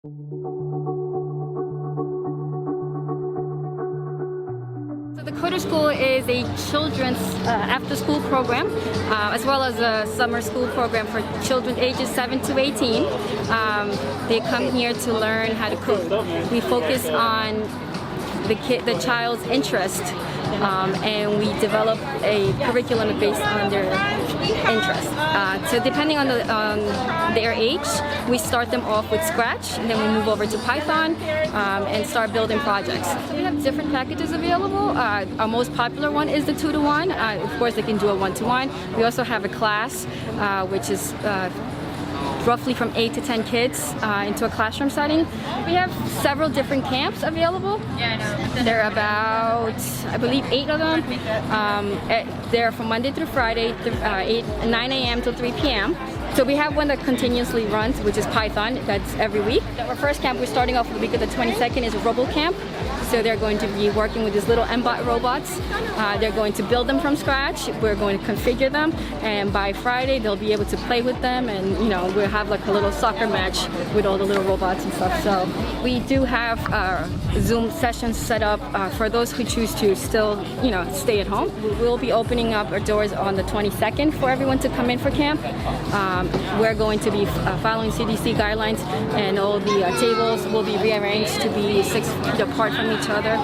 So the Coder School is a children's after-school program, as well as a summer school program for children ages 7 to 18. They come here to learn how to code. We focus on the child's interest, and we develop a curriculum based on their interest. So depending on their age, we start them off with Scratch, and then we move over to Python and start building projects. So we have different packages available. Our most popular one is the 2-to-1. Of course, they can do a 1-to-1. We also have a class, which is roughly from 8 to 10 kids into a classroom setting. We have several different camps available. There are about, I believe, 8 of them. They're from Monday through Friday, 9 a.m. till 3 p.m. So we have one that continuously runs, which is Python. That's every week. Our first camp, we're starting off the week of the 22nd, is a Robo Camp. So they're going to be working with these little MBot robots. They're going to build them from scratch. We're going to configure them, and by Friday they'll be able to play with them, and we'll have like a little soccer match with all the little robots and stuff. So we do have Zoom sessions set up for those who choose to still stay at home. We'll be opening up our doors on the 22nd for everyone to come in for camp. We're going to be following CDC guidelines, and all the tables will be rearranged to be 6 feet apart from each other.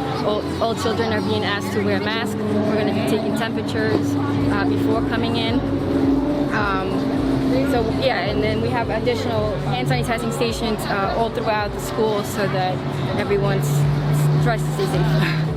All children are being asked to wear masks. We're going to be taking temperatures before coming in. So yeah, and then we have additional hand sanitizing stations all throughout the school so that everyone's tries to stay safe.